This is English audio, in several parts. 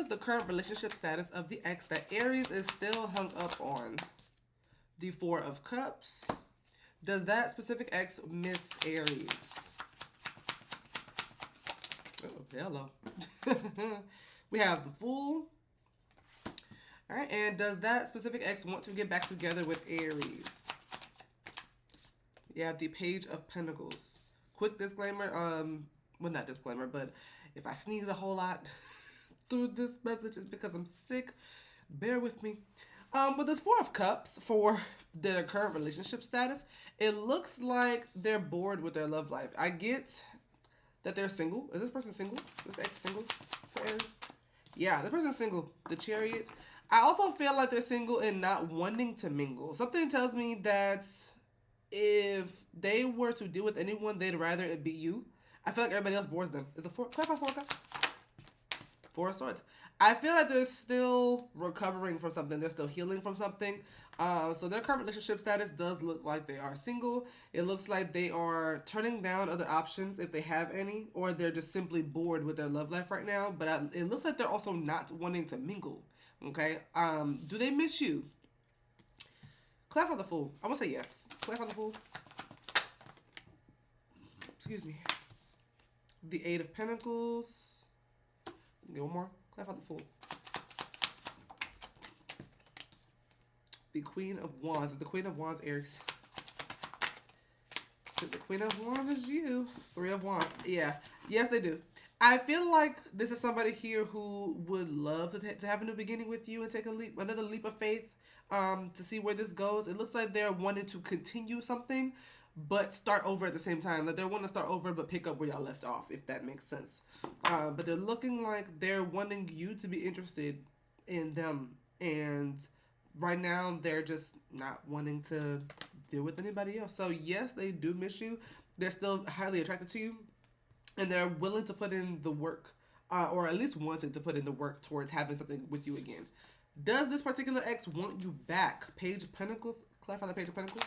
is the current relationship status of the ex that Aries is still hung up on? The Four of Cups. Does that specific ex miss Aries? Oh, hello. We have the Fool. All right, and does that specific ex want to get back together with Aries? Yeah, the Page of Pentacles. Quick disclaimer, well, not disclaimer, but if I sneeze a whole lot through this message, it's because I'm sick. Bear with me. With this Four of Cups for their current relationship status, it looks like they're bored with their love life. I get that they're single. Is this person single? This ex single for Aries? Yeah, this person's single. The Chariot. I also feel like they're single and not wanting to mingle. Something tells me that if they were to deal with anyone, they'd rather it be you. I feel like everybody else bores them. Is the Four of Cups? Four of Swords. I feel like they're still recovering from something. They're still healing from something. So their current relationship status does look like they are single. It looks like they are turning down other options if they have any, or they're just simply bored with their love life right now. But it looks like they're also not wanting to mingle. Okay. Do they miss you? Clap for the Fool. I would say yes. Clap for the Fool. Excuse me. The Eight of Pentacles. One more. Clap for the Fool. The Queen of Wands. Is the Queen of Wands Aries? The Queen of Wands is you. Three of Wands. Yeah. Yes, they do. I feel like this is somebody here who would love to have a new beginning with you and take another leap of faith to see where this goes. It looks like they're wanting to continue something, but start over at the same time. Like they're wanting to start over, but pick up where y'all left off, if that makes sense. But they're looking like they're wanting you to be interested in them. And right now, they're just not wanting to deal with anybody else. So yes, they do miss you. They're still highly attracted to you. And they're willing to put in the work, or at least wanting to put in the work towards having something with you again. Does this particular ex want you back? Page of Pentacles. Clarify the Page of Pentacles.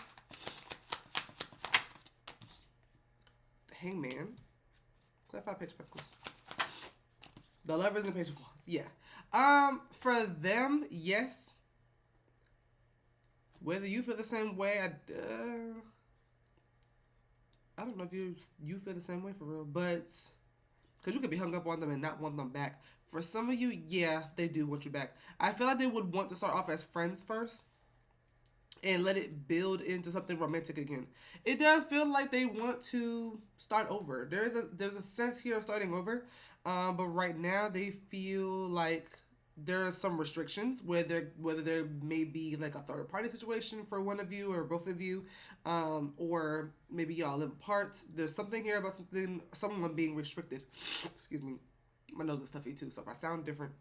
Hangman. Clarify Page of Pentacles. The Lovers and Page of Wands. Yeah. For them, yes. Whether you feel the same way, I don't know if you feel the same way for real, but because you could be hung up on them and not want them back. For some of you, yeah, they do want you back. I feel like they would want to start off as friends first and let it build into something romantic again. It does feel like they want to start over. There's a sense here of starting over, but right now they feel like there are some restrictions whether there may be like a third party situation for one of you or both of you, or maybe y'all live apart. There's something here about someone being restricted. Excuse me, my nose is stuffy too, so if I sound different.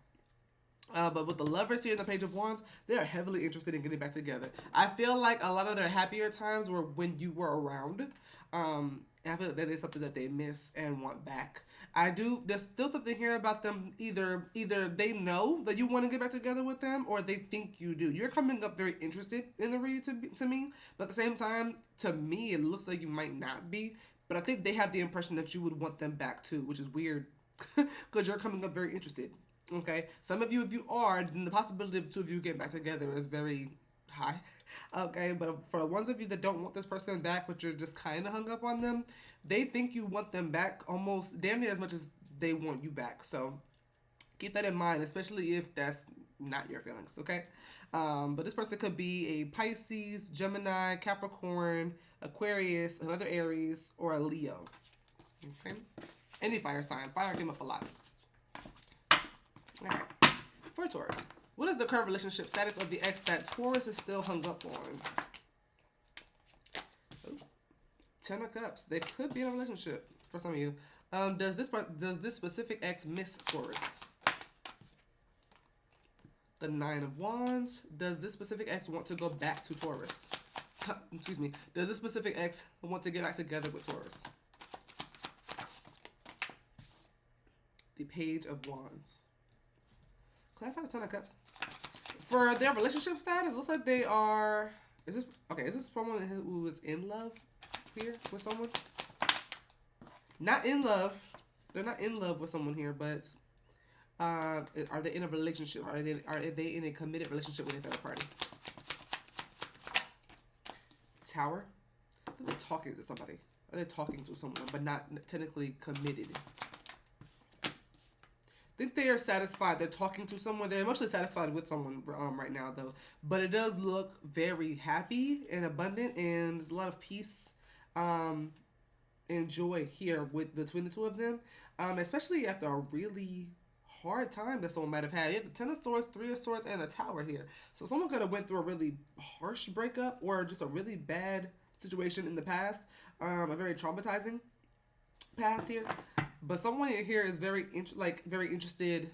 But with the Lovers here in the Page of Wands, they are heavily interested in getting back together. I feel like a lot of their happier times were when you were around. And I feel like that is something that they miss and want back. There's still something here about them. Either they know that you want to get back together with them, or they think you do. You're coming up very interested in the read to me, but at the same time, to me, it looks like you might not be. But I think they have the impression that you would want them back too, which is weird, because you're coming up very interested. Okay, some of you, if you are, then the possibility of the two of you getting back together is very high. Okay, but for the ones of you that don't want this person back, but you're just kind of hung up on them, they think you want them back almost damn near as much as they want you back. So keep that in mind, especially if that's not your feelings, okay? But this person could be a Pisces, Gemini, Capricorn, Aquarius, another Aries, or a Leo. Okay? Any fire sign. Fire came up a lot. Alright. For Taurus, what is the current relationship status of the ex that Taurus is still hung up on? Ooh. 10 of Cups. They could be in a relationship for some of you. Does this specific ex miss Taurus? The 9 of Wands. Does this specific ex want to go back to Taurus? Excuse me. Does this specific ex want to get back together with Taurus? The Page of Wands. Clarify the 10 of Cups. For their relationship status, it looks like they are... Is this someone who is in love here with someone? Not in love. They're not in love with someone here, but Are they in a relationship? Are they in a committed relationship with a third party? Tower. They're talking to somebody. Are they talking to someone, but not technically committed? I think they are satisfied. They're talking to someone. They're emotionally satisfied with someone right now, though. But it does look very happy and abundant, and there's a lot of peace and joy here between the two of them, especially after a really hard time that someone might have had. You have the Ten of Swords, Three of Swords, and the Tower here. So someone could have went through a really harsh breakup or just a really bad situation in the past, a very traumatizing past here. But someone here is very interested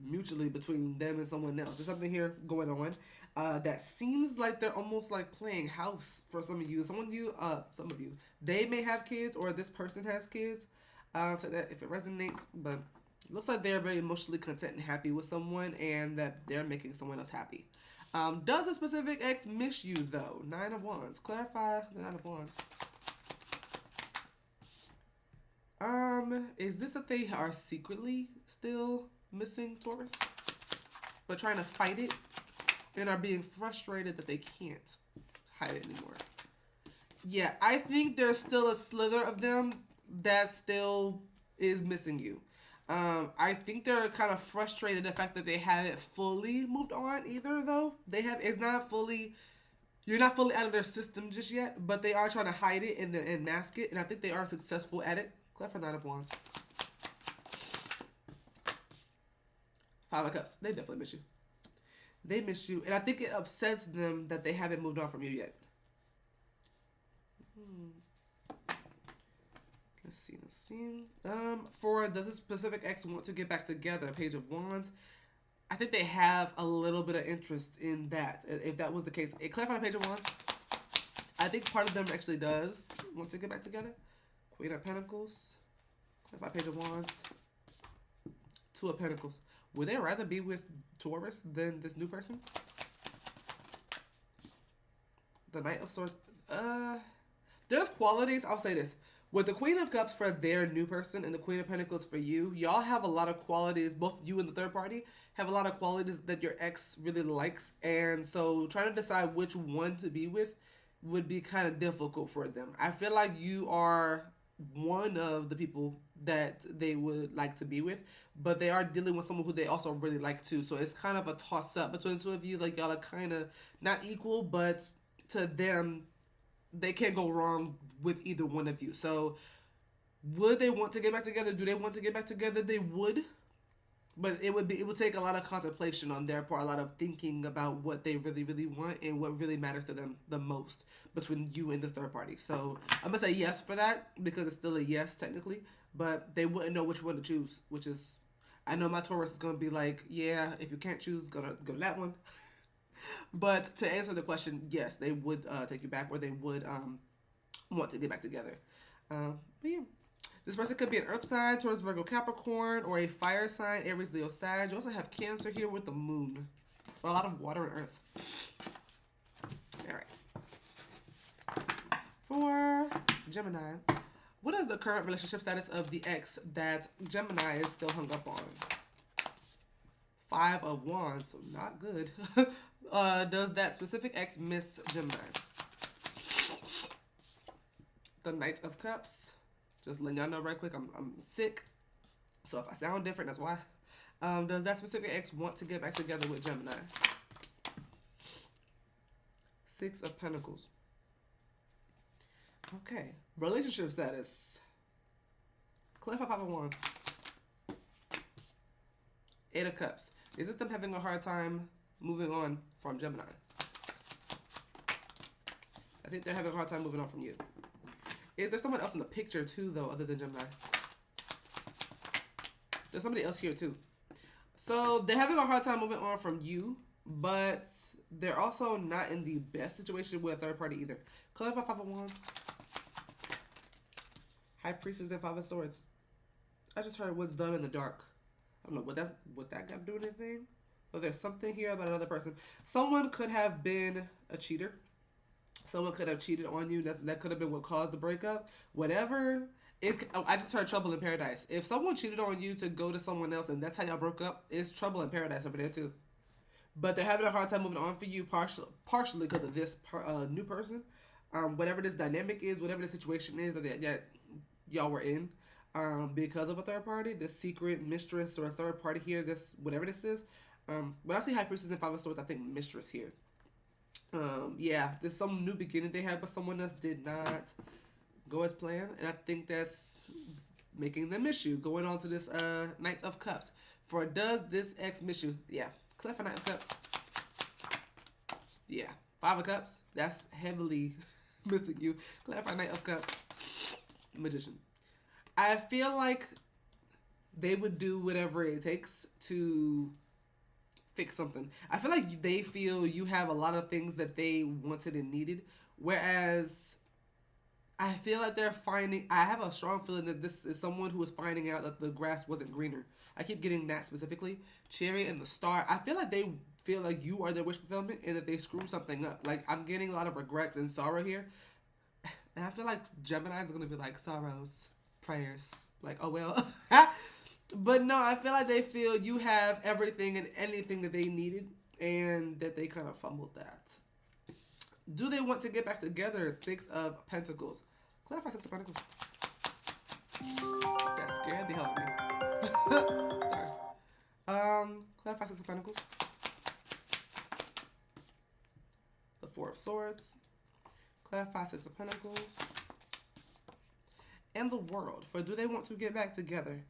mutually between them and someone else. There's something here going on that seems like they're almost like playing house for some of you. Some of you, they may have kids, or this person has kids. So that if it resonates, but it looks like they're very emotionally content and happy with someone, and that they're making someone else happy. Does the specific ex miss you, though? Nine of Wands. Clarify the Nine of Wands. Is this that they are secretly still missing Taurus, but trying to fight it, and are being frustrated that they can't hide it anymore? Yeah, I think there's still a slither of them that still is missing you. I think they're kind of frustrated the fact that they haven't fully moved on either, though. You're not fully out of their system just yet, but they are trying to hide it and mask it, and I think they are successful at it. Clever Nine of Wands. Five of Cups. They definitely miss you. They miss you, and I think it upsets them that they haven't moved on from you yet. Let's see. Does this specific ex want to get back together? Page of Wands. I think they have a little bit of interest in that. If that was the case, clarify the Page of Wands. I think part of them actually does want to get back together. Queen of Pentacles. Clarify Page of Wands. Two of Pentacles. Would they rather be with Taurus than this new person? The Knight of Swords. There's qualities. I'll say this. With the Queen of Cups for their new person and the Queen of Pentacles for you, y'all have a lot of qualities, both you and the third party have a lot of qualities that your ex really likes. And so trying to decide which one to be with would be kind of difficult for them. I feel like you are one of the people that they would like to be with, but they are dealing with someone who they also really like too. So it's kind of a toss up between the two of you. Like y'all are kind of not equal, but to them, they can't go wrong with either one of you. So would they want to get back together? Do they want to get back together? They would, but it would take a lot of contemplation on their part, a lot of thinking about what they really, really want and what really matters to them the most between you and the third party. So I'm gonna say yes for that because it's still a yes technically, but they wouldn't know which one to choose, which is, I know my Taurus is gonna be like, yeah, if you can't choose, go to that one. But to answer the question, yes, they would take you back, or they would want to get back together. But yeah, this person could be an earth sign, Taurus, Virgo, Capricorn, or a fire sign, Aries, Leo, Sag. You also have Cancer here with the moon, or a lot of water and earth. All right. For Gemini, what is the current relationship status of the ex that Gemini is still hung up on? Five of Wands, so not good. Does that specific ex miss Gemini? The Knight of Cups. Just letting y'all know right quick, I'm sick. So if I sound different, that's why. Does that specific ex want to get back together with Gemini? Six of Pentacles. Okay. Relationship status. Clarify Five of Wands. Eight of Cups. Is this them having a hard time moving on from Gemini? I think they're having a hard time moving on from you. Is there someone else in the picture too, though, other than Gemini? There's somebody else here too. So they're having a hard time moving on from you, but they're also not in the best situation with a third party either. Clarify Five of Wands. High Priestess and Five of Swords. I just heard what's done in the dark. I don't know what that got to do with anything. But there's something here about another person. Someone could have been a cheater. Someone could have cheated on you. That could have been what caused the breakup. Whatever I just heard trouble in paradise. If someone cheated on you to go to someone else and that's how y'all broke up, it's trouble in paradise over there too. But they're having a hard time moving on for you, partially because of this new person. Whatever this dynamic is, whatever the situation is that y'all were in, because of a third party, this secret mistress or a third party here, this whatever this is. When I see High Priestess and Five of Swords, I think mistress here. Yeah, there's some new beginning they had, but someone else did not go as planned, and I think that's making them miss you. Going on to this Knight of Cups. For does this ex miss you? Yeah, Clef for Knight of Cups. Yeah, Five of Cups. That's heavily missing you. Clef for Knight of Cups. Magician. I feel like they would do whatever it takes to fix something. I feel like they feel you have a lot of things that they wanted and needed, whereas I feel like they're finding. I have a strong feeling that this is someone who is finding out that the grass wasn't greener. I keep getting that specifically. Chariot and the Star. I feel like they feel like you are their wish fulfillment and that they screwed something up. Like, I'm getting a lot of regrets and sorrow here. And I feel like Gemini is going to be like, sorrows, prayers. Like, oh well. But no, I feel like they feel you have everything and anything that they needed and that they kind of fumbled that. Do they want to get back together? Six of Pentacles. Clarify Six of Pentacles. That scared the hell out of me. Sorry. Clarify Six of Pentacles. The Four of Swords. Clarify Six of Pentacles. And the World. For do they want to get back together?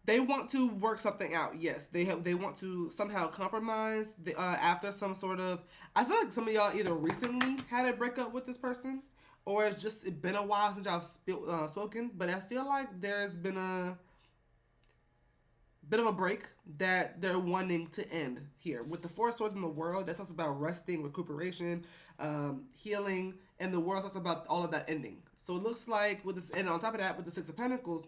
They want to work something out. Yes, they want to somehow compromise after some sort of. I feel like some of y'all either recently had a breakup with this person, or it's just been a while since y'all spoken. But I feel like there's been a bit of a break that they're wanting to end here with the Four Swords in the World. That's also about resting, recuperation, healing, and the World's also about all of that ending. So it looks like with this, and on top of that, with the Six of Pentacles.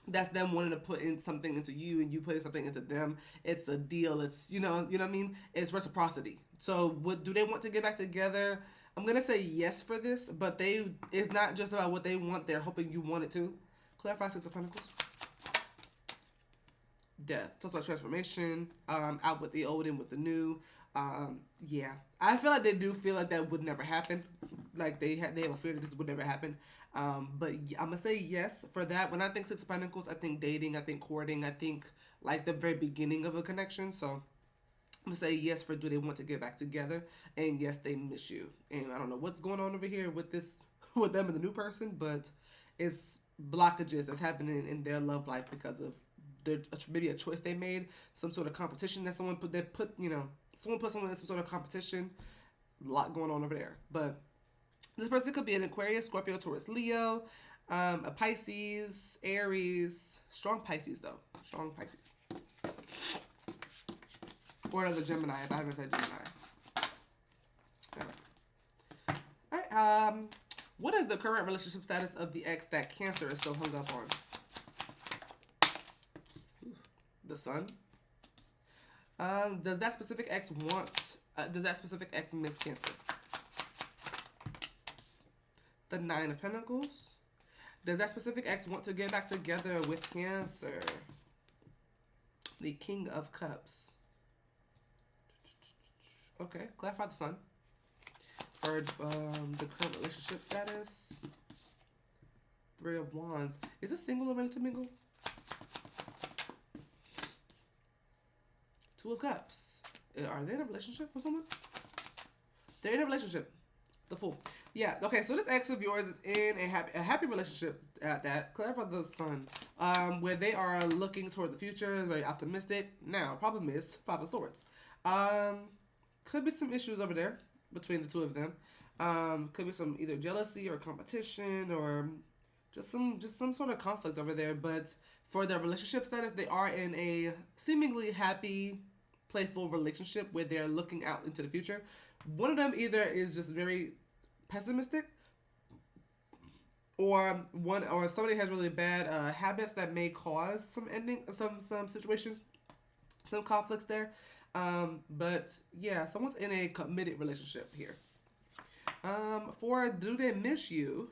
That's them wanting to put in something into you and you putting something into them. It's a deal. It's, you know what I mean? It's reciprocity. So do they want to get back together? I'm going to say yes for this, but it's not just about what they want. They're hoping you want it to. Clarify Six of Pentacles. Death. Talks about transformation. Out with the old and with the new. Yeah. I feel like they do feel like that would never happen. Like they have a fear that this would never happen. But I'm going to say yes for that. When I think Six of Pentacles, I think dating, I think courting, I think like the very beginning of a connection. So I'm going to say yes for do they want to get back together. And yes, they miss you. And I don't know what's going on over here with them and the new person, but it's blockages that's happening in their love life because of maybe a choice they made, some sort of competition that someone put someone in some sort of competition. A lot going on over there. But this person could be an Aquarius, Scorpio, Taurus, Leo, a Pisces, Aries, strong Pisces though, strong Pisces, or another Gemini if I haven't said Gemini. All right. What is the current relationship status of the ex that Cancer is still hung up on? The Sun. Does that specific ex does that specific ex miss Cancer? The Nine of Pentacles. Does that specific ex want to get back together with Cancer? The King of Cups. Okay, clarify the Sun. For the current relationship status. Three of Wands. Is it single or ready to mingle? Two of Cups. Are they in a relationship with someone? They're in a relationship. The Fool. Yeah, okay, so this ex of yours is in a happy relationship at that. Clarify the Sun. Where they are looking toward the future, very optimistic. Now, problem is, Five of Swords. Could be some issues over there between the two of them. Could be some either jealousy or competition or just some sort of conflict over there. But for their relationship status, they are in a seemingly happy, playful relationship where they're looking out into the future. One of them either is just very pessimistic, or somebody has really bad habits that may cause some situations, some conflicts there. But yeah, someone's in a committed relationship here. For do they miss you?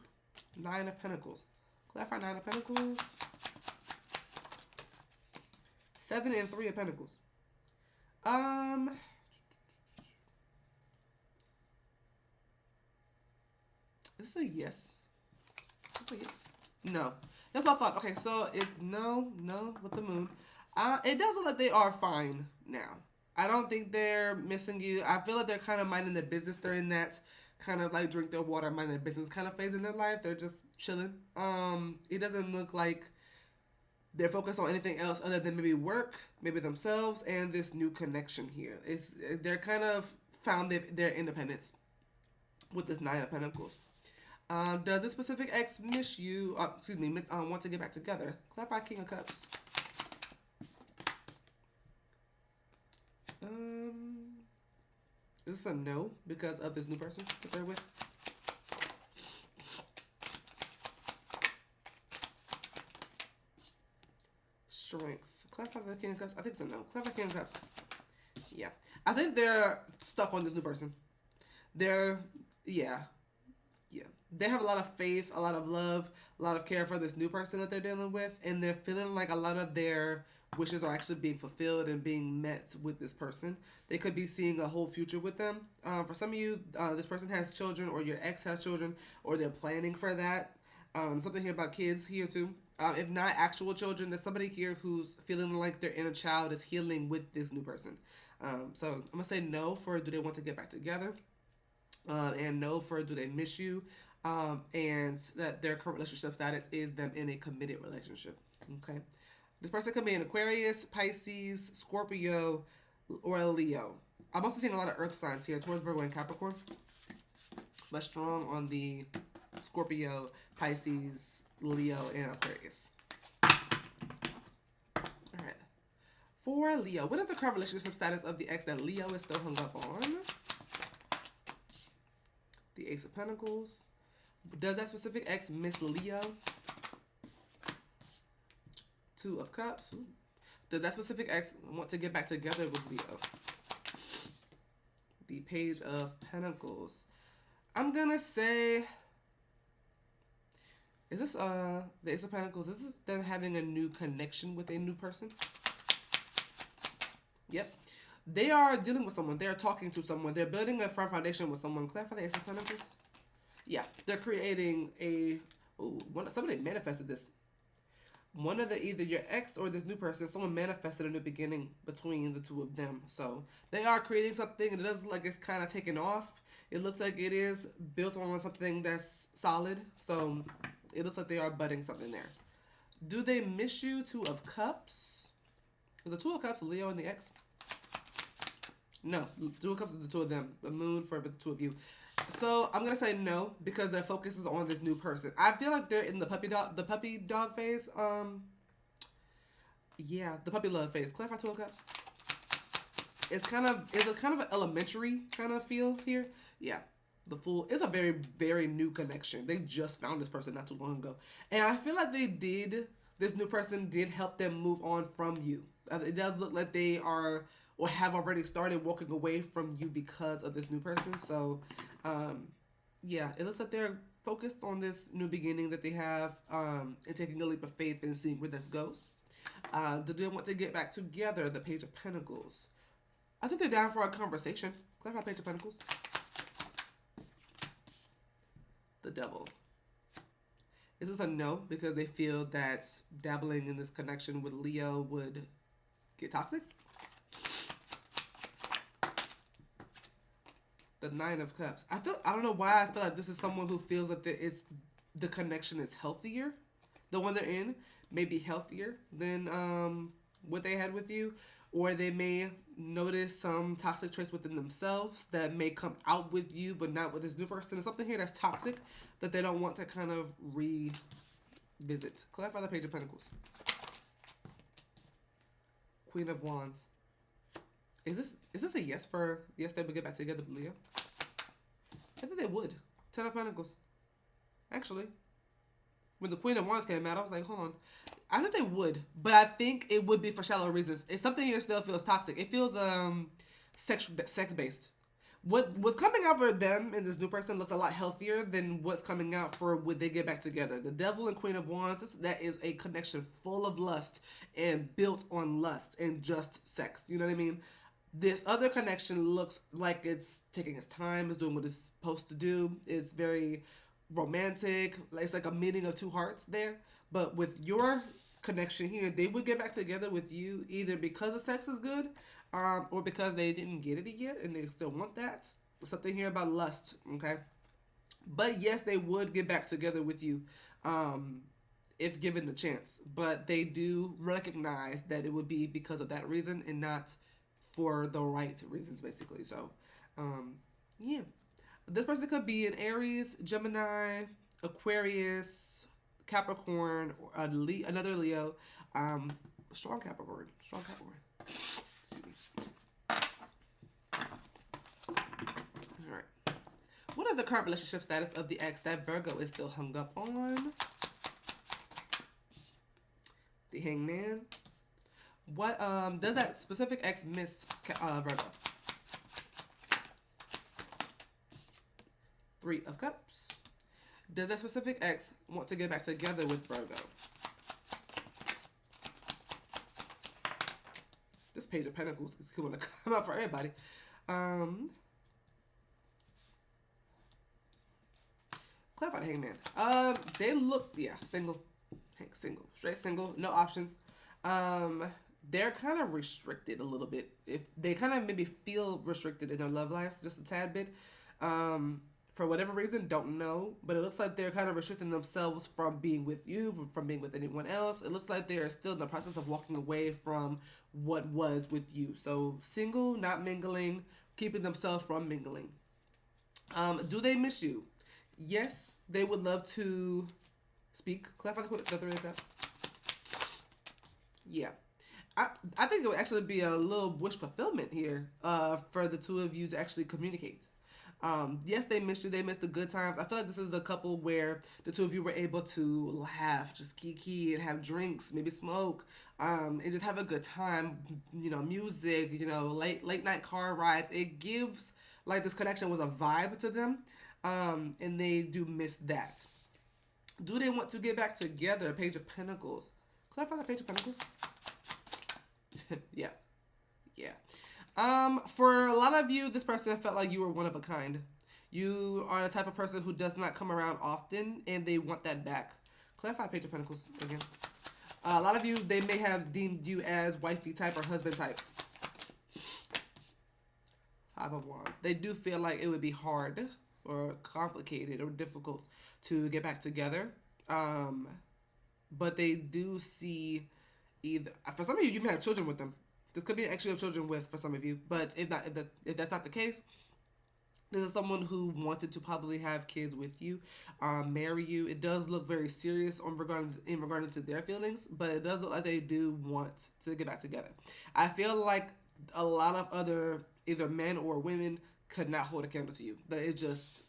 Nine of Pentacles. Clarify 9 of Pentacles. 7 and 3 of Pentacles. Is this a yes? Is this a yes? No. That's what I thought. Okay, so it's no with the moon. It does look like they are fine now. I don't think they're missing you. I feel like they're kind of minding their business. They're in that kind of like drink their water, mind their business kind of phase in their life. They're just chilling. It doesn't look like they're focused on anything else other than maybe work, maybe themselves, and this new connection here. They're kind of found their independence with this 9 of Pentacles. Does this specific ex miss you? Want to get back together? Clarify King of Cups. Is this a no because of this new person that they're with? Strength. Clarify the King of Cups. I think it's a no. Clarify King of Cups. Yeah. I think they're stuck on this new person. Yeah. They have a lot of faith, a lot of love, a lot of care for this new person that they're dealing with, and they're feeling like a lot of their wishes are actually being fulfilled and being met with this person. They could be seeing a whole future with them. For some of you, this person has children, or your ex has children, or they're planning for that. Something here about kids here too. If not actual children, there's somebody here who's feeling like their inner child is healing with this new person. So I'm going to say no for do they want to get back together, and no for do they miss you. And that their current relationship status is them in a committed relationship. Okay. This person could be an Aquarius, Pisces, Scorpio, or a Leo. I'm also seeing a lot of earth signs here, Taurus, Virgo, and Capricorn. But strong on the Scorpio, Pisces, Leo, and Aquarius. Alright. For Leo, what is the current relationship status of the ex that Leo is still hung up on? The Ace of Pentacles. Does that specific ex miss Leo? 2 of Cups. Ooh. Does that specific ex want to get back together with Leo? The Page of Pentacles. I'm gonna say, is this the Ace of Pentacles? Is this them having a new connection with a new person? Yep. They are dealing with someone. They are talking to someone. They're building a firm foundation with someone. Clarify the Ace of Pentacles. Yeah, they're creating somebody manifested this. One of either your ex or this new person, someone manifested a new beginning between the two of them. So they are creating something, and it doesn't look like it's kind of taken off. It looks like it is built on something that's solid. So it looks like they are budding something there. Do they miss you? 2 of Cups. Is the 2 of Cups Leo and the ex? No, 2 of Cups is the 2 of them. The moon for the 2 of you. So I'm gonna say no because their focus is on this new person. I feel like they're in the puppy dog phase. Yeah, the puppy love phase. Clarify 2 of Cups. It's a kind of an elementary kind of feel here. Yeah, the Fool is a very, very new connection. They just found this person not too long ago, and I feel like this new person did help them move on from you. It does look like they are or have already started walking away from you because of this new person. So, yeah, it looks like they're focused on this new beginning that they have, and taking a leap of faith and seeing where this goes. Do they want to get back together? The Page of Pentacles. I think they're down for a conversation. Clarify Page of Pentacles. The Devil. Is this a no because they feel that dabbling in this connection with Leo would get toxic? The 9 of Cups. I don't know why I feel like this is someone who feels that the connection is healthier. The one they're in may be healthier than what they had with you. Or they may notice some toxic traits within themselves that may come out with you, but not with this new person. There's something here that's toxic that they don't want to kind of revisit. Clarify the Page of Pentacles. Queen of Wands. Is this a yes for yes they would get back together with Leo? I think they would. 10 of Pentacles. Actually, when the Queen of Wands came out, I was like, hold on. I think they would, but I think it would be for shallow reasons. It's something here still feels toxic. It feels sex based, what's coming out for them and this new person looks a lot healthier than what's coming out for when they get back together. The Devil and Queen of Wands, that is a connection full of lust and built on lust and just sex. You know what I mean? This other connection looks like it's taking its time, it's doing what it's supposed to do. It's very romantic. It's like a meeting of two hearts there. But with your connection here, they would get back together with you either because the sex is good, or because they didn't get it yet and they still want that. Something here about lust, okay? But yes, they would get back together with you if given the chance. But they do recognize that it would be because of that reason and not for the right reasons, basically. So, yeah. This person could be an Aries, Gemini, Aquarius, Capricorn, or another Leo. Strong Capricorn. Strong Capricorn. Alright. What is the current relationship status of the ex that Virgo is still hung up on? The Hangman. What does that specific ex miss Virgo? Three of Cups. Does that specific ex want to get back together with Virgo? This Page of Pentacles is going to come out for everybody. Clarify the Hangman. They look, yeah, single. Single. Straight single. No options. They're kind of restricted a little bit. If they kind of maybe feel restricted in their love lives just a tad bit. For whatever reason, don't know. But it looks like they're kind of restricting themselves from being with you, from being with anyone else. It looks like they are still in the process of walking away from what was with you. So single, not mingling, keeping themselves from mingling. Do they miss you? Yes, they would love to speak. Clarify the Three of Cups. Yeah. I think it would actually be a little wish fulfillment here for the two of you to actually communicate. Yes, they miss you. They miss the good times. I feel like this is a couple where the two of you were able to laugh, just kiki and have drinks, maybe smoke, and just have a good time. You know, music, you know, late night car rides. It gives like this connection was a vibe to them, and they do miss that. Do they want to get back together? Page of Pentacles. Clarify the Page of Pentacles. Yeah. For a lot of you, this person felt like you were one of a kind. You are the type of person who does not come around often, and they want that back. Clarify Page of Pentacles again. A lot of you, they may have deemed you as wifey type or husband type. Five of Wands. They do feel like it would be hard or complicated or difficult to get back together. But they do see either, for some of you, you may have children with them. This could be an extra of children with for some of you, but if that's not the case, this is someone who wanted to probably have kids with you, marry you. It does look very serious in regarding to their feelings, but it does look like they do want to get back together. I feel like a lot of other either men or women could not hold a candle to you. But it's just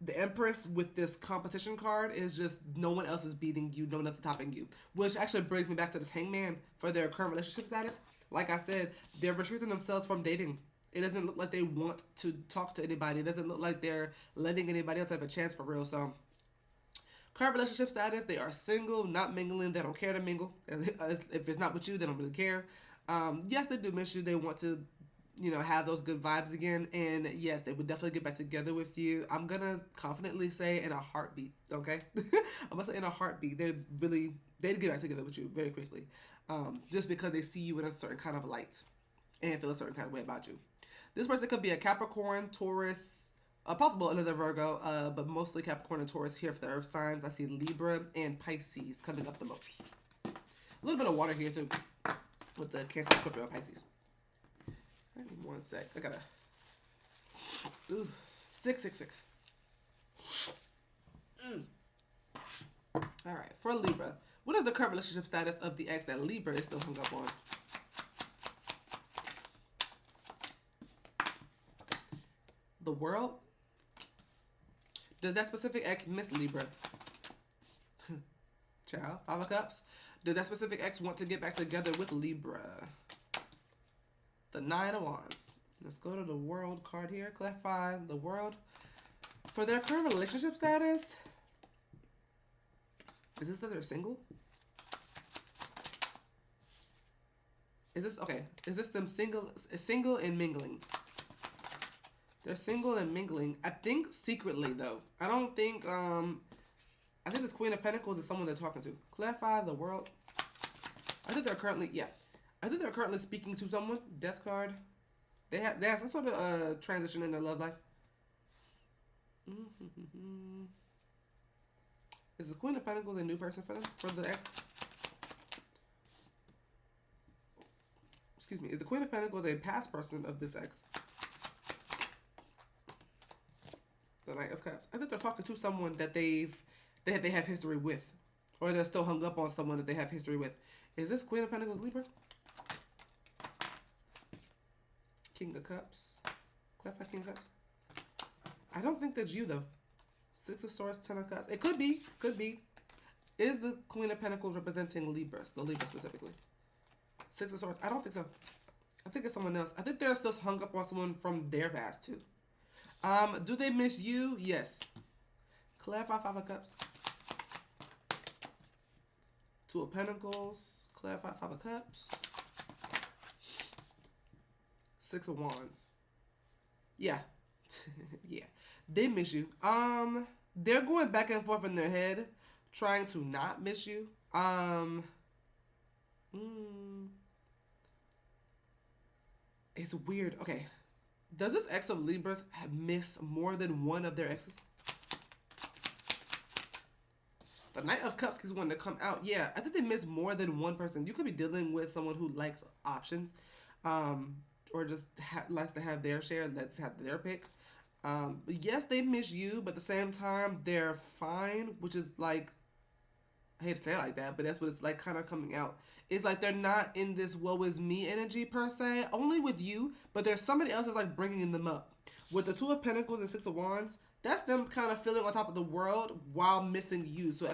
the Empress with this competition card is just no one else is beating you, no one else is topping you, which actually brings me back to this Hangman for their current relationship status. Like I said, they're restricting themselves from dating. It doesn't look like they want to talk to anybody. It doesn't look like they're letting anybody else have a chance for real. So, current relationship status, they are single, not mingling. They don't care to mingle. If it's not with you, they don't really care. Yes, they do miss you. They want to, have those good vibes again. And yes, they would definitely get back together with you. I'm going to confidently say in a heartbeat, okay? I'm going to say in a heartbeat. They'd get back together with you very quickly. Just because they see you in a certain kind of light and feel a certain kind of way about you. This person could be a Capricorn, Taurus, possible another Virgo, but mostly Capricorn and Taurus here for the earth signs. I see Libra and Pisces coming up the most. A little bit of water here too with the Cancer, Scorpio, and Pisces. Give me one sec. I gotta... Ooh, sick. All right, for Libra. What is the current relationship status of the ex that Libra is still hung up on? The World? Does that specific ex miss Libra? Child, 5 of Cups. Does that specific ex want to get back together with Libra? The 9 of Wands. Let's go to the World card here. Clarify the World. For their current relationship status, is this that they're single? Is this, okay, is this them single and mingling? They're single and mingling. I think secretly, though. I don't think, I think this Queen of Pentacles is someone they're talking to. Clarify the World. I think they're currently, yeah. I think they're currently speaking to someone. Death card. They have some sort of transition in their love life. Is the Queen of Pentacles a new person for them? For the ex? Excuse me. Is the Queen of Pentacles a past person of this ex? The Knight of Cups. I think they're talking to someone that they have history with. Or they're still hung up on someone that they have history with. Is this Queen of Pentacles Libra? King of Cups. Clarify King of Cups. I don't think that's you, though. Six of Swords, Ten of Cups. It could be. Could be. Is the Queen of Pentacles representing Libras? The Libra specifically. Six of Swords. I don't think so. I think it's someone else. I think they're still hung up on someone from their past, too. Do they miss you? Yes. Clarify Five of Cups. Two of Pentacles. Clarify Five of Cups. Six of Wands. Yeah. Yeah. They miss you. They're going back and forth in their head, trying to not miss you. It's weird. Okay. Does this ex of Libras miss more than one of their exes? The Knight of Cups is one to come out. Yeah, I think they miss more than one person. You could be dealing with someone who likes options, or just likes to have their share. Let's have their pick. But yes, they miss you, but at the same time, they're fine, which is like, I hate to say it like that, but that's what it's like kind of coming out. It's like they're not in this woe is me energy per se, only with you, but there's somebody else that's like bringing them up. With the Two of Pentacles and Six of Wands, that's them kind of feeling on top of the world while missing you. So I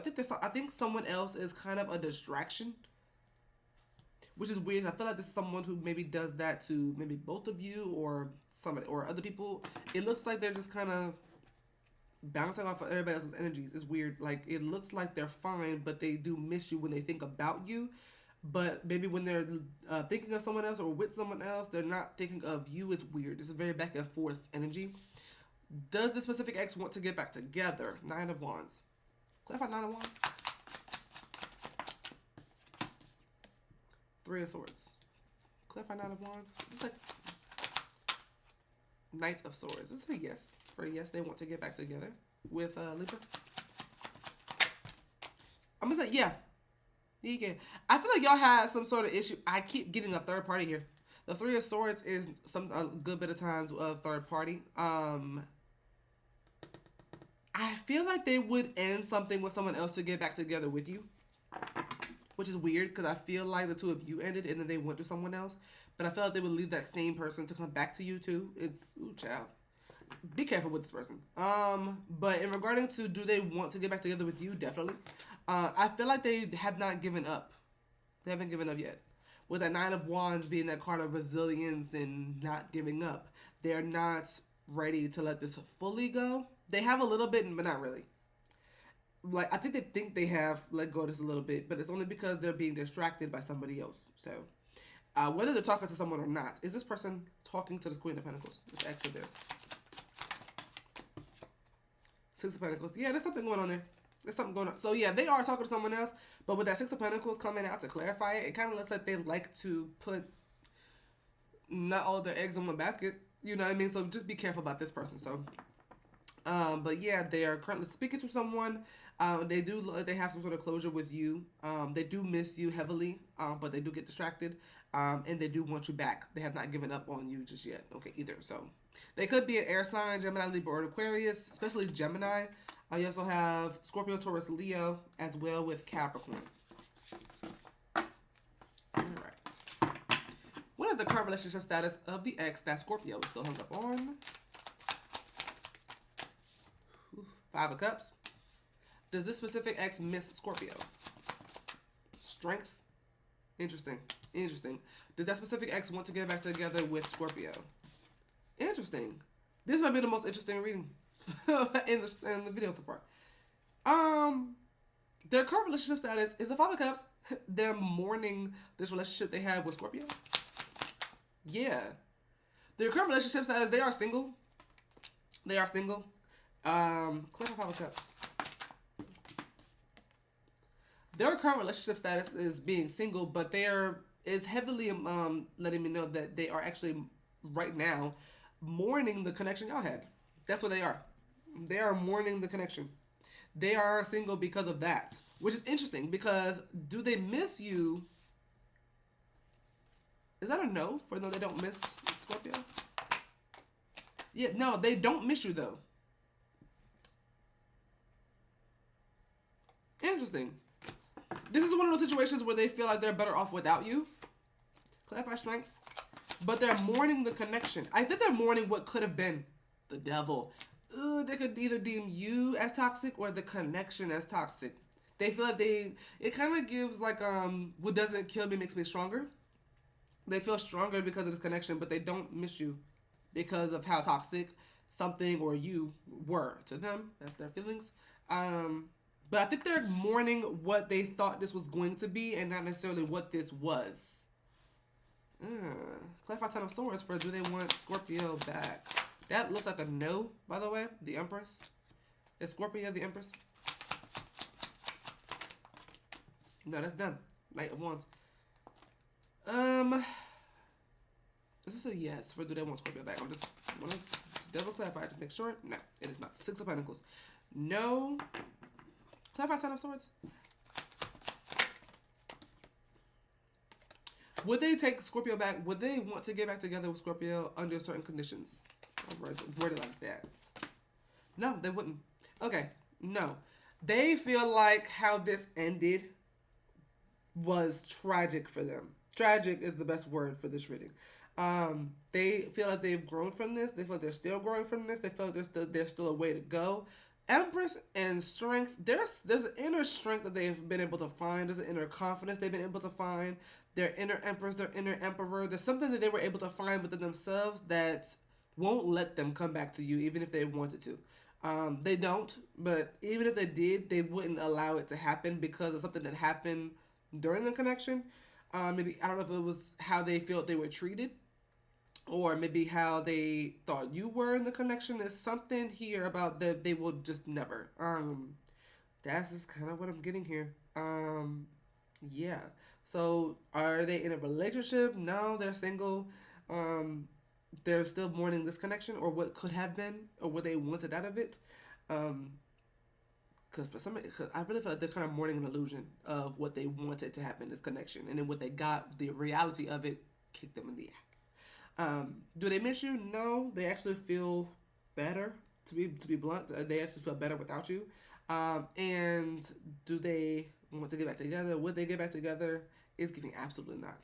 think someone else is kind of a distraction, which is weird. I feel like this is someone who maybe does that to maybe both of you or somebody or other people. It looks like they're just kind of bouncing off of everybody else's energies. It's weird. Like, it looks like they're fine, but they do miss you when they think about you. But maybe when they're thinking of someone else or with someone else, they're not thinking of you. It's weird. It's a very back and forth energy. Does the specific ex want to get back together? Nine of Wands. Clarify Nine of Wands. Three of Swords. Clarify Nine of Wands. It's like Knight of Swords. This is a yes. For a yes, they want to get back together with Libra. I'm gonna say yeah. You can. I feel like y'all had some sort of issue. I keep getting a third party here. The Three of Swords is a good bit of times a third party. I feel like they would end something with someone else to get back together with you, which is weird because I feel like the two of you ended and then they went to someone else. But I feel like they would leave that same person to come back to you too. It's, ooh, child. Be careful with this person. But in regarding to do they want to get back together with you, definitely. I feel like they have not given up. They haven't given up yet. With that Nine of Wands being that card of resilience and not giving up, they're not ready to let this fully go. They have a little bit, but not really. Like, I think they have let go of this a little bit, but it's only because they're being distracted by somebody else. So, whether they're talking to someone or not, is this person talking to this Queen of Pentacles? This ex of theirs. Six of Pentacles. Yeah, there's something going on there. There's something going on. So, yeah, they are talking to someone else, but with that Six of Pentacles coming out to clarify it, it kind of looks like they like to put not all of their eggs in one basket. You know what I mean? So, just be careful about this person. So, but yeah, they are currently speaking to someone. They have some sort of closure with you. They do miss you heavily, but they do get distracted. And they do want you back. They have not given up on you just yet. Okay, either. So, they could be an air sign, Gemini, Libra, or Aquarius, especially Gemini. You also have Scorpio, Taurus, Leo, as well with Capricorn. All right. What is the current relationship status of the ex that Scorpio is still hung up on? Five of Cups. Does this specific ex miss Scorpio? Strength. Interesting. Interesting. Does that specific ex want to get back together with Scorpio? Interesting. This might be the most interesting reading in the video so far. Their current relationship status is the Five of Cups. Them mourning this relationship they have with Scorpio. Yeah. Their current relationship status, they are single. They are single. Clear Five of Cups. Their current relationship status is being single, but is heavily letting me know that they are actually right now mourning the connection y'all had. That's what they are. They are mourning the connection. They are single because of that, which is interesting because do they miss you? Is that a no for no? They don't miss Scorpio. Yeah, no, they don't miss you though. Interesting. This is one of those situations where they feel like they're better off without you. Clarify strength. But they're mourning the connection. I think they're mourning what could have been the devil. They could either deem you as toxic or the connection as toxic. They feel like it kind of gives like, what doesn't kill me makes me stronger. They feel stronger because of this connection, but they don't miss you because of how toxic something or you were to them. That's their feelings. But I think they're mourning what they thought this was going to be and not necessarily what this was. Clarify Ten of Swords for do they want Scorpio back? That looks like a no, by the way. The Empress. Is Scorpio the Empress? No, that's done. Knight of Wands. Is this a yes for do they want Scorpio back? I'm just want to double clarify, just make sure. No, it is not. Six of Pentacles. No. Clarify Ten of Swords. Would they take Scorpio back? Would they want to get back together with Scorpio under certain conditions? Worded like that. No, they wouldn't. Okay, no. They feel like how this ended was tragic for them. Tragic is the best word for this reading. They feel like they've grown from this. They feel like they're still growing from this. They feel like there's still a way to go. Empress and strength. There's an inner strength that they've been able to find. There's an inner confidence they've been able to find. Their inner Empress, their inner Emperor. There's something that they were able to find within themselves that won't let them come back to you even if they wanted to. They don't, but even if they did, they wouldn't allow it to happen because of something that happened during the connection. Maybe, I don't know if it was how they felt they were treated or maybe how they thought you were in the connection. There's something here about that they will just never. That's just kind of what I'm getting here. Yeah. So are they in a relationship? No, they're single. They're still mourning this connection or what could have been or what they wanted out of it. Because I really feel like they're kind of mourning an illusion of what they wanted to happen, this connection. And then what they got, the reality of it, kicked them in the ass. Do they miss you? No. They actually feel better, to be blunt. They actually feel better without you. And do they want to get back together? Would they get back together? It's giving absolutely not.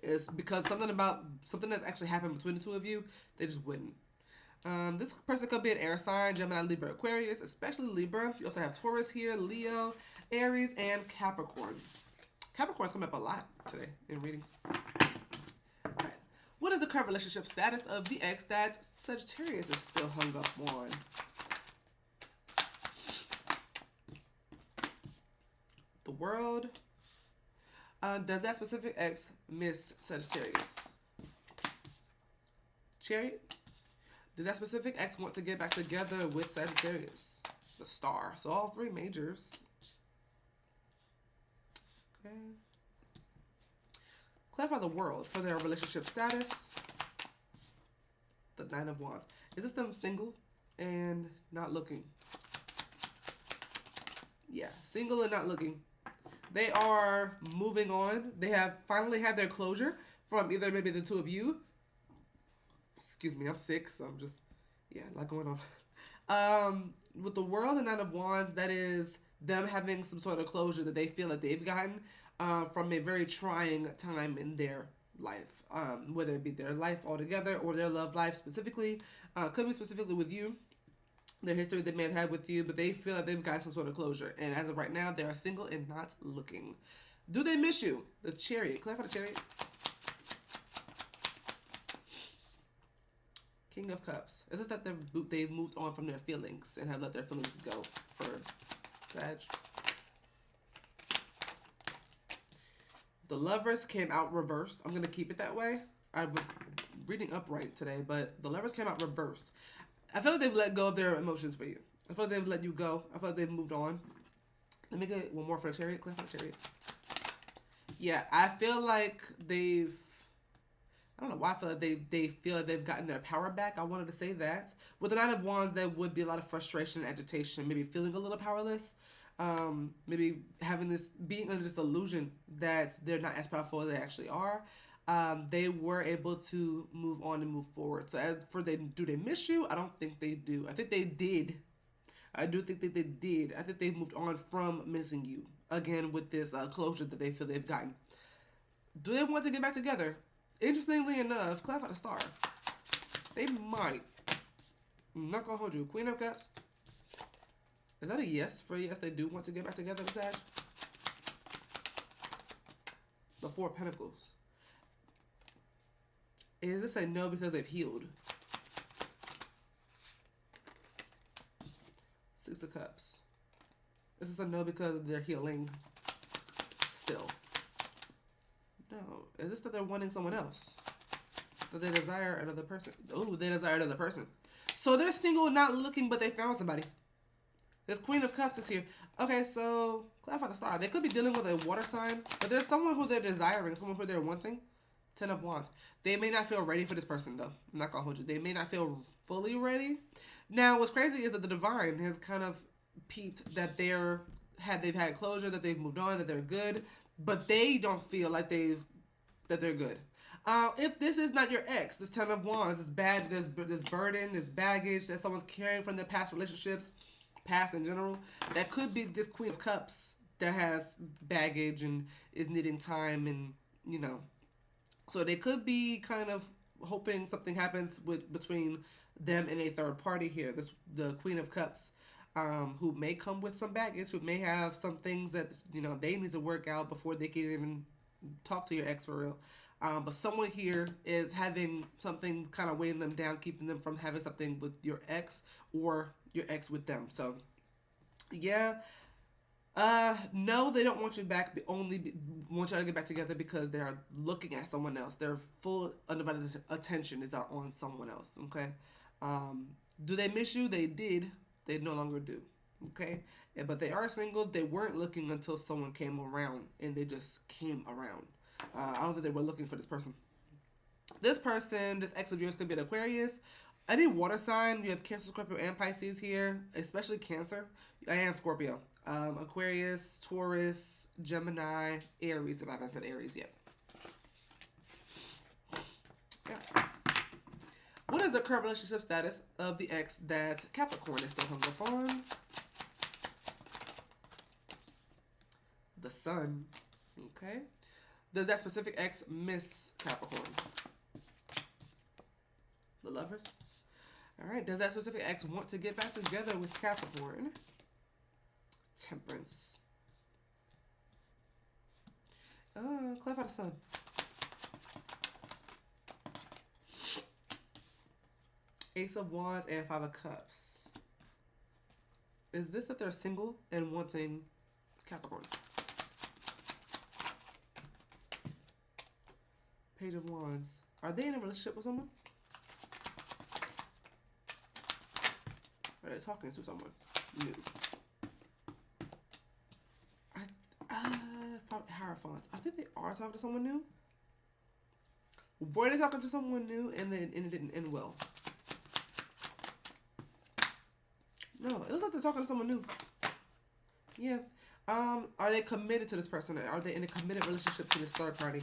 It's because something that's actually happened between the two of you, they just wouldn't. This person could be an air sign, Gemini, Libra, Aquarius, especially Libra. You also have Taurus here, Leo, Aries, and Capricorn. Capricorn's come up a lot today in readings. All right. What is the current relationship status of the ex that Sagittarius is still hung up on? The World. Does that specific ex miss Sagittarius? Chariot. Did that specific ex want to get back together with Sagittarius? The Star. So all three majors. Okay. Clarify the World for their relationship status. The Nine of Wands. Is this them single and not looking? Yeah, single and not looking. They are moving on. They have finally had their closure from either maybe the two of you. Excuse me, I'm sick, so I'm just, yeah, a lot going on. With the World and Nine of Wands, that is them having some sort of closure that they feel that they've gotten from a very trying time in their life. Whether it be their life altogether or their love life specifically. Could be specifically with you. Their history they may have had with you, but they feel like they've got some sort of closure. And as of right now, they are single and not looking. Do they miss you? The Chariot. Clarify the Chariot. King of Cups. Is this that they've moved on from their feelings and have let their feelings go for Sag? The Lovers came out reversed. I'm going to keep it that way. I was reading upright today, but the Lovers came out reversed. I feel like they've let go of their emotions for you. I feel like they've let you go. I feel like they've moved on. Let me get one more for the Chariot. Click for the Chariot. Yeah, I feel like they've... I don't know why I feel like they feel like they've gotten their power back. I wanted to say that. With the Nine of Wands, there would be a lot of frustration and agitation. Maybe feeling a little powerless. Maybe having this, being under this illusion that they're not as powerful as they actually are. They were able to move on and move forward. So as for do they miss you? I don't think they do. I think they did. I do think that they did. I think they've moved on from missing you. Again, with this closure that they feel they've gotten. Do they want to get back together? Interestingly enough, clap out a star. They might. I'm not gonna hold you. Queen of Cups. Is that a yes for yes? They do want to get back together, Sag? The Four of Pentacles. Is this a no because they've healed? Six of Cups. Is this a no because they're healing still? No. Is this that they're wanting someone else? That they desire another person? Oh, they desire another person. So they're single, not looking, but they found somebody. This Queen of Cups is here. Okay, so clarify the star. They could be dealing with a water sign, but there's someone who they're desiring, someone who they're wanting. Ten of Wands. They may not feel ready for this person, though. I'm not gonna hold you. They may not feel fully ready. Now, what's crazy is that the Divine has kind of peeped that they've had closure, that they've moved on, that they're good, but they don't feel like that they're good. If this is not your ex, this Ten of Wands, this bad, this burden, this baggage that someone's carrying from their past relationships, past in general, that could be this Queen of Cups that has baggage and is needing time, and you know, so they could be kind of hoping something happens between them and a third party here. The Queen of Cups, who may come with some baggage, who may have some things that they need to work out before they can even talk to your ex for real. But someone here is having something kind of weighing them down, keeping them from having something with your ex or your ex with them. So, yeah. No, they don't want you back. They only want you to get back together because they're looking at someone else. Their full undivided attention is on someone else. Okay. Do they miss you? They did. They no longer do. Okay. But they are single. They weren't looking until someone came around, and they just came around. I don't think they were looking for this person. This person, this ex of yours, could be an Aquarius. Any water sign. You have Cancer, Scorpio, and Pisces here, especially Cancer and Scorpio. Aquarius, Taurus, Gemini, Aries, if I haven't said Aries yet. Yeah. What is the current relationship status of the ex that Capricorn is still hung up on? The Sun. Okay. Does that specific ex miss Capricorn? The Lovers. All right. Does that specific ex want to get back together with Capricorn? Temperance. Clarify the Sun. Ace of Wands and Five of Cups. Is this that they're single and wanting Capricorn? Page of Wands. Are they in a relationship with someone? Are they talking to someone new? Hierophants. I think they are talking to someone new. Were they talking to someone new and then it didn't end well? No, it looks like they're talking to someone new. Yeah. Are they committed to this person? Are they in a committed relationship to this third party?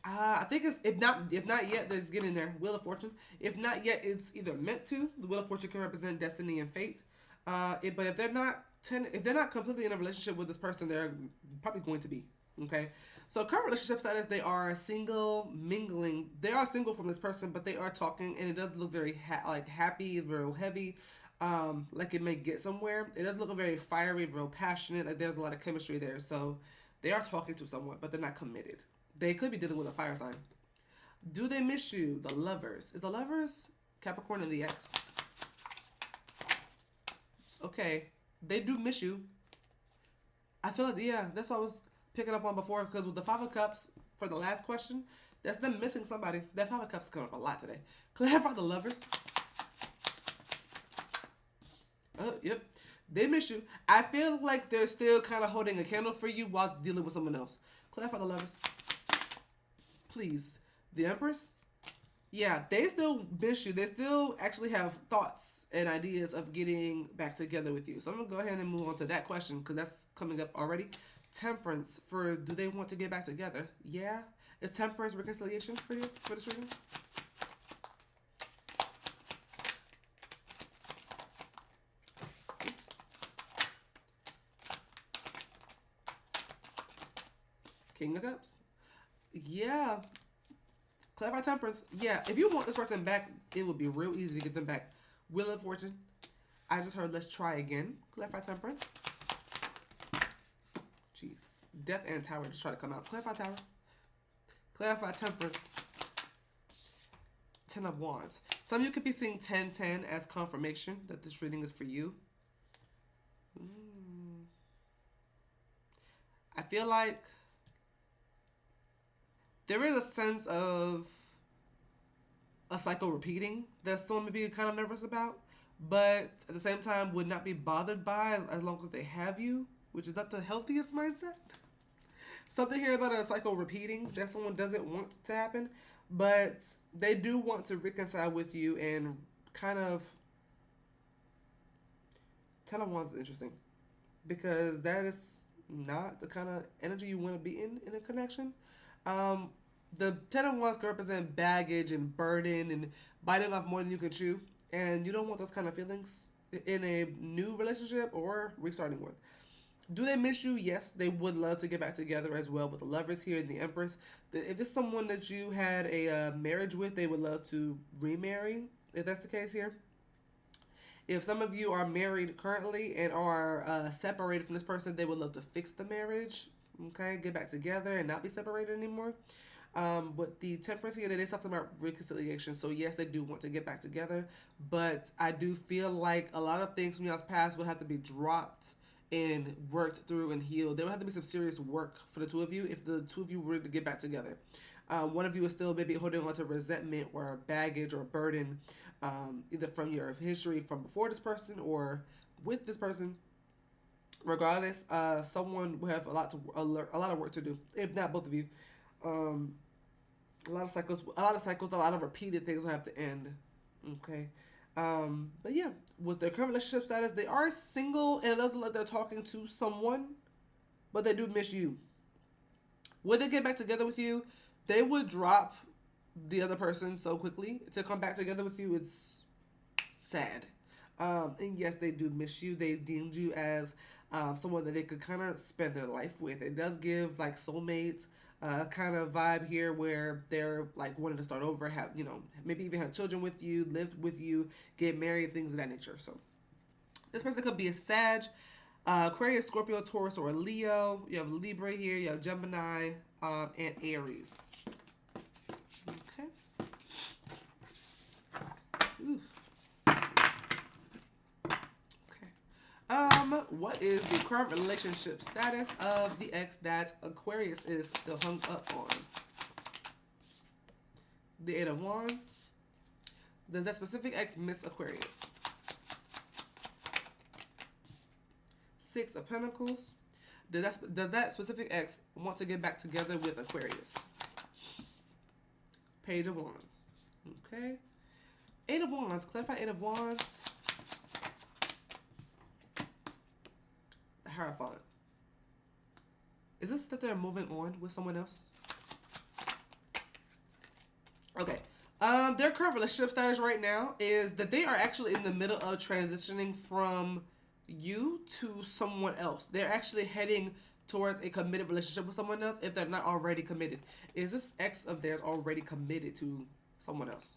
I think it's if not yet, it's getting there. Wheel of Fortune. If not yet, it's either meant to. The Wheel of Fortune can represent destiny and fate. But if they're not completely in a relationship with this person, they're probably going to be. Okay. So current relationship status, they are single, mingling. They are single from this person, but they are talking, and it does look very happy, very heavy. Like it may get somewhere. It does look very fiery, real passionate. Like there's a lot of chemistry there. So they are talking to someone, but they're not committed. They could be dealing with a fire sign. Do they miss you? The Lovers. Is the Lovers Capricorn and the X? Okay. They do miss you. I feel like, yeah, that's what I was picking up on before, because with the Five of Cups for the last question, that's them missing somebody. That Five of Cups coming up a lot today. Clarify the Lovers. Yep. They miss you. I feel like they're still kind of holding a candle for you while dealing with someone else. Clarify the Lovers. Please. The Empress. Yeah, they still miss you. They still actually have thoughts and ideas of getting back together with you. So I'm going to go ahead and move on to that question, because that's coming up already. Temperance. For do they want to get back together? Yeah. Is Temperance reconciliation for you for this reading? Oops. King of Cups. Yeah. Clarify Temperance. Yeah, if you want this person back, it would be real easy to get them back. Wheel of Fortune. I just heard let's try again. Clarify Temperance. Jeez. Death and Tower just try to come out. Clarify Tower. Clarify Temperance. 10 of Wands. Some of you could be seeing 10-10 as confirmation that this reading is for you. I feel like there is a sense of a cycle repeating that someone may be kind of nervous about, but at the same time would not be bothered by as long as they have you, which is not the healthiest mindset. Something here about a cycle repeating that someone doesn't want to happen, but they do want to reconcile with you and kind of... 10 of Wands is interesting, because that is not the kind of energy you want to be in a connection. The 10 of Wands can represent baggage and burden and biting off more than you can chew. And you don't want those kind of feelings in a new relationship or restarting one. Do they miss you? Yes, they would love to get back together as well with the Lovers here and the Empress. If it's someone that you had a marriage with, they would love to remarry, if that's the case here. If some of you are married currently and are separated from this person, they would love to fix the marriage. Okay, get back together and not be separated anymore. With the Temperance here, it is talking about reconciliation. So yes, they do want to get back together, but I do feel like a lot of things from y'all's past would have to be dropped and worked through and healed. There would have to be some serious work for the two of you if the two of you were to get back together. One of you is still maybe holding on to resentment or baggage or burden, either from your history from before this person or with this person. Regardless, someone will have a lot of work to do, if not both of you. A lot of cycles, a lot of repeated things will have to end. Okay. But yeah, with their current relationship status, they are single, and it doesn't look like they're talking to someone, but they do miss you. Would they get back together with you? They would drop the other person so quickly. To come back together with you, it's sad. And yes, they do miss you. They deemed you as someone that they could kind of spend their life with. It does give like soulmates kind of vibe here, where they're like wanting to start over, have, you know, maybe even have children with you, live with you, get married, things of that nature. So this person could be a Sag, Aquarius, Scorpio, Taurus, or a Leo. You have Libra here, you have Gemini, and Aries. Okay. Ooh. What is the current relationship status of the ex that Aquarius is still hung up on? The 8 of Wands. Does that specific ex miss Aquarius? 6 of Pentacles. Does that specific ex want to get back together with Aquarius? Page of Wands. Okay. 8 of Wands. Clarify 8 of Wands. Hierophant. Is this that they're moving on with someone else? Okay. Their current relationship status right now is that they are actually in the middle of transitioning from you to someone else. They're actually heading towards a committed relationship with someone else if they're not already committed. Is this ex of theirs already committed to someone else?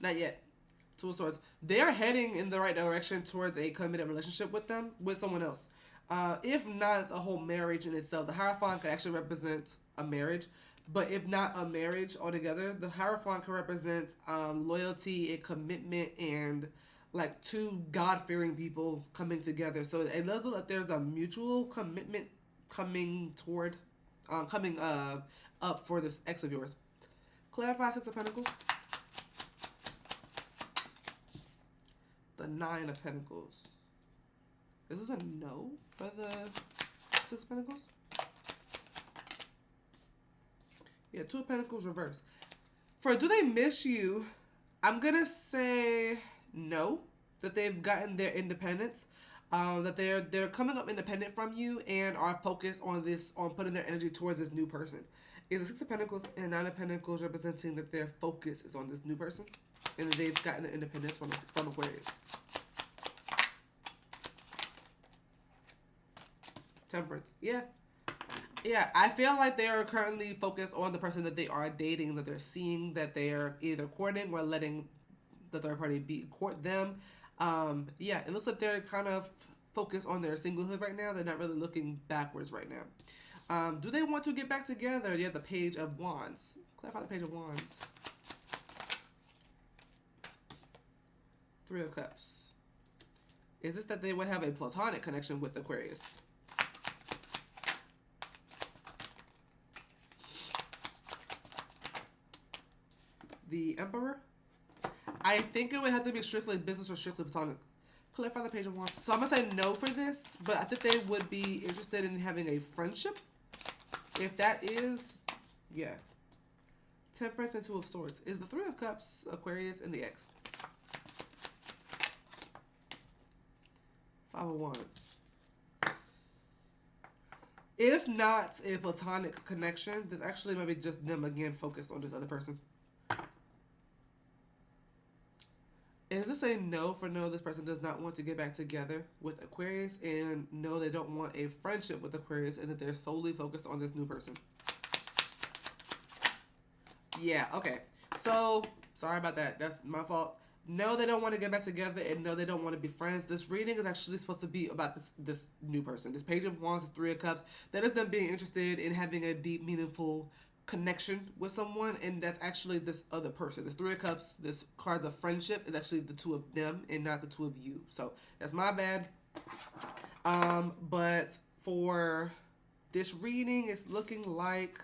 Not yet. Two of Swords. They are heading in the right direction towards a committed relationship with someone else. If not a whole marriage in itself, the Hierophant could actually represent a marriage. But if not a marriage altogether, the Hierophant can represent loyalty and commitment and like two God-fearing people coming together. So it does look like there's a mutual commitment coming toward, coming up for this ex of yours. Clarify Six of Pentacles. The Nine of Pentacles. Is this a no for the Six of Pentacles? Yeah, Two of Pentacles reverse. For do they miss you? I'm gonna say no. That they've gotten their independence. That they're coming up independent from you and are focused on putting their energy towards this new person. Is the Six of Pentacles and Nine of Pentacles representing that their focus is on this new person and that they've gotten the independence from Aquarius. Temperance. Yeah. Yeah, I feel like they are currently focused on the person that they are dating, that they're seeing, that they are either courting or letting the third party court them. Yeah, it looks like they're kind of focused on their singlehood right now. They're not really looking backwards right now. Do they want to get back together? You have the Page of Wands. Clarify the Page of Wands. Three of Cups. Is this that they would have a platonic connection with Aquarius? The Emperor. I think it would have to be strictly business or strictly platonic. Clarify the Page of Wands. So I'm going to say no for this, but I think they would be interested in having a friendship. If that is, yeah. Temperance and Two of Swords. Is the Three of Cups Aquarius and the X? Five of Wands. If not a platonic connection, there's actually maybe just them again focused on this other person. Is this a no for no, this person does not want to get back together with Aquarius, and no, they don't want a friendship with Aquarius, and that they're solely focused on this new person? Yeah, okay. So, sorry about that. That's my fault. No, they don't want to get back together, and no, they don't want to be friends. This reading is actually supposed to be about this new person. This Page of Wands, Three of Cups. That is them being interested in having a deep, meaningful connection with someone, and that's actually this other person. This Three of Cups, this cards of friendship, is actually the two of them and not the two of you. So that's my bad. But for this reading, it's looking like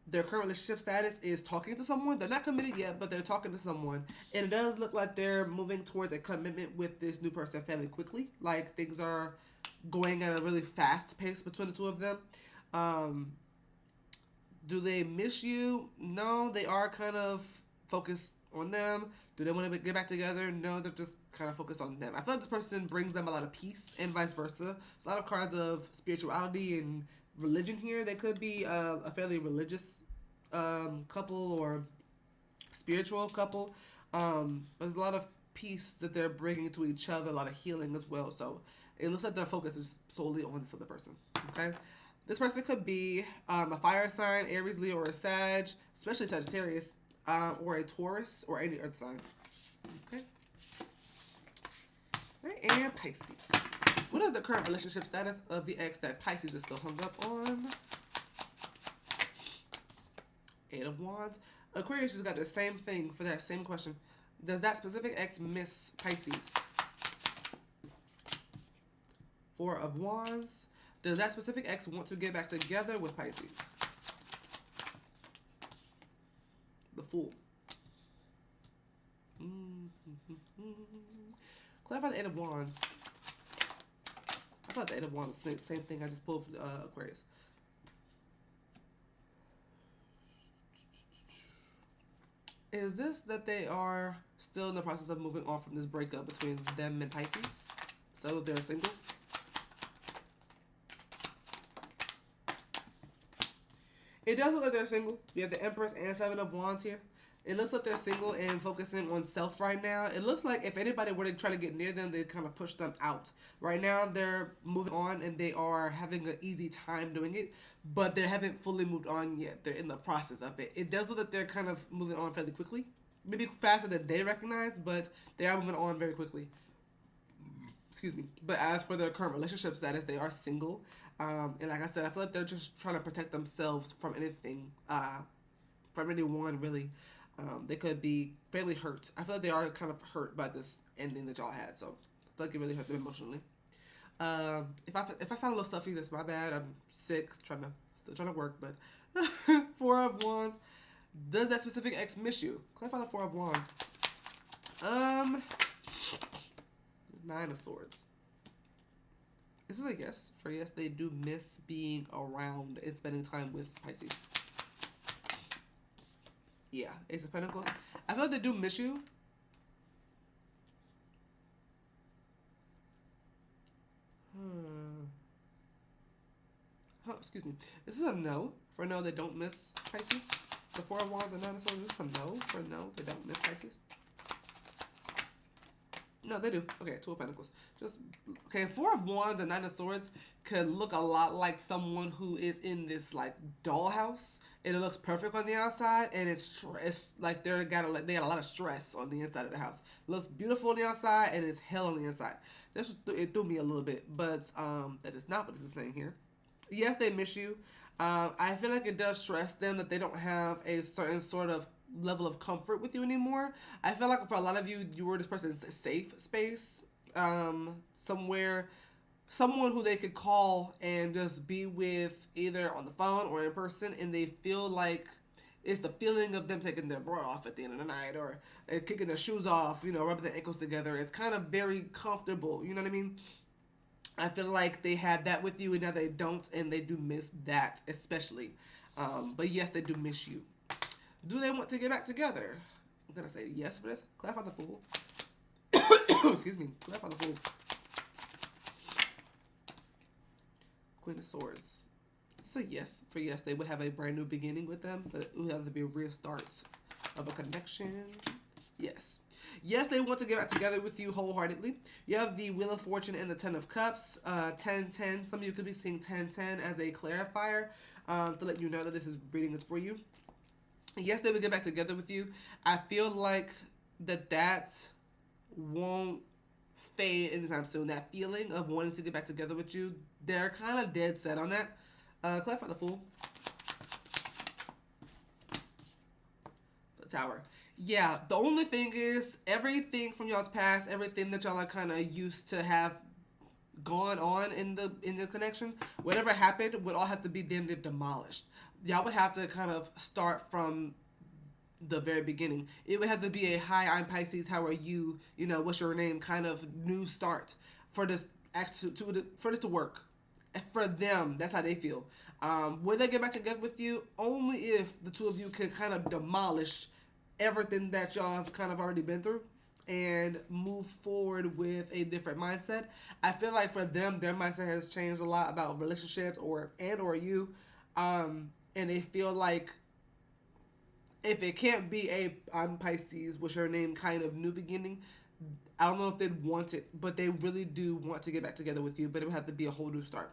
their current relationship status is talking to someone. They're not committed yet, but they're talking to someone, and it does look like they're moving towards a commitment with this new person fairly quickly. Like things are going at a really fast pace between the two of them. Do they miss you? No, they are kind of focused on them. Do they want to get back together? No, they're just kind of focused on them. I feel like this person brings them a lot of peace and vice versa. There's a lot of cards of spirituality and religion here. They could be a fairly religious couple or spiritual couple. There's a lot of peace that they're bringing to each other, a lot of healing as well. So it looks like their focus is solely on this other person. Okay? This person could be a fire sign, Aries, Leo, or a Sag, especially Sagittarius, or a Taurus, or any earth sign. Okay. All right, and Pisces. What is the current relationship status of the ex that Pisces is still hung up on? Eight of Wands. Aquarius just got the same thing for that same question. Does that specific ex miss Pisces? Four of Wands. Does that specific ex want to get back together with Pisces? The Fool. Clarify the Eight of Wands. I thought the Eight of Wands was the same thing I just pulled for Aquarius. Is this that they are still in the process of moving on from this breakup between them and Pisces? So they're single? It does look like they're single. You have the Empress and Seven of Wands here. It looks like they're single and focusing on self right now. It looks like if anybody were to try to get near them, they'd kind of push them out. Right now, they're moving on and they are having an easy time doing it, but they haven't fully moved on yet. They're in the process of it. It does look like they're kind of moving on fairly quickly. Maybe faster than they recognize, but they are moving on very quickly. Excuse me. But as for their current relationship status, they are single. And like I said, I feel like they're just trying to protect themselves from anything, from anyone really. They could be fairly hurt. I feel like they are kind of hurt by this ending that y'all had. So I feel like it really hurt them emotionally. If I sound a little stuffy, that's my bad. I'm sick, still trying to work, but Four of Wands. Does that specific ex miss you? Clarify the Four of Wands. Nine of Swords. This is a yes. For yes, they do miss being around and spending time with Pisces. Yeah, Ace of Pentacles. I feel like they do miss you. Oh, excuse me. This is a no. For no, they don't miss Pisces. The Four of Wands and Nine of Swords. This is a no. For no, they don't miss Pisces. No, they do. Okay, Two of Pentacles. Okay, Four of Wands and Nine of Swords could look a lot like someone who is in this like dollhouse, and it looks perfect on the outside, and it's like they got a lot of stress on the inside of the house. It looks beautiful on the outside, and it's hell on the inside. It threw me a little bit, but that is not what this is saying here. Yes, they miss you. I feel like it does stress them that they don't have a certain sort of level of comfort with you anymore. I feel like for a lot of you, you were this person's safe space, somewhere, someone who they could call and just be with either on the phone or in person, and they feel like it's the feeling of them taking their bra off at the end of the night, or kicking their shoes off, rubbing their ankles together. It's kind of very comfortable, you know what I mean? I feel like they had that with you, and now they don't, and they do miss that especially. But yes, they do miss you. Do they want to get back together? I'm going to say yes for this. Clarify the Fool. Excuse me. Clarify the Fool. Queen of Swords. So yes. For yes, they would have a brand new beginning with them, but it would have to be a real start of a connection. Yes. Yes, they want to get back together with you wholeheartedly. You have the Wheel of Fortune and the Ten of Cups. 10-10. Some of you could be seeing 10-10 as a clarifier to let you know that this reading is for you. Yes, they would get back together with you. I feel like that won't fade anytime soon. That feeling of wanting to get back together with you, they're kind of dead set on that. Clarify the Fool. The Tower. Yeah, the only thing is, everything from y'all's past, everything that y'all are kind of used to have gone on in the connection, whatever happened would all have to be then demolished. Y'all would have to kind of start from the very beginning. It would have to be a hi, I'm Pisces, how are you, what's your name, kind of new start for this for this to work. For them, that's how they feel. Would they get back together with you? Only if the two of you could kind of demolish everything that y'all have kind of already been through and move forward with a different mindset. I feel like for them, their mindset has changed a lot about relationships or you. And they feel like if it can't be a I'm Pisces, what's your name kind of new beginning, I don't know if they'd want it, but they really do want to get back together with you, but it would have to be a whole new start.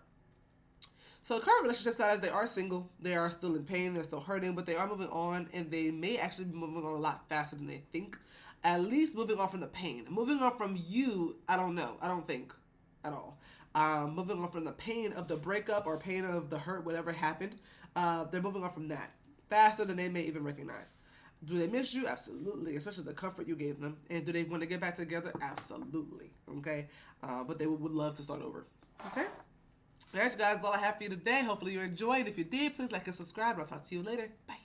So the current relationship status, they are single, they are still in pain, they're still hurting, but they are moving on, and they may actually be moving on a lot faster than they think. At least moving on from the pain. Moving on from you, I don't know. I don't think at all. Moving on from the pain of the breakup or pain of the hurt, whatever happened. They're moving on from that faster than they may even recognize. Do they miss you? Absolutely, especially the comfort you gave them. And do they want to get back together? Absolutely. Okay, but they would love to start over. Okay. All right, you guys, that's all I have for you today. Hopefully you enjoyed. If you did, please like and subscribe. And I'll talk to you later. Bye.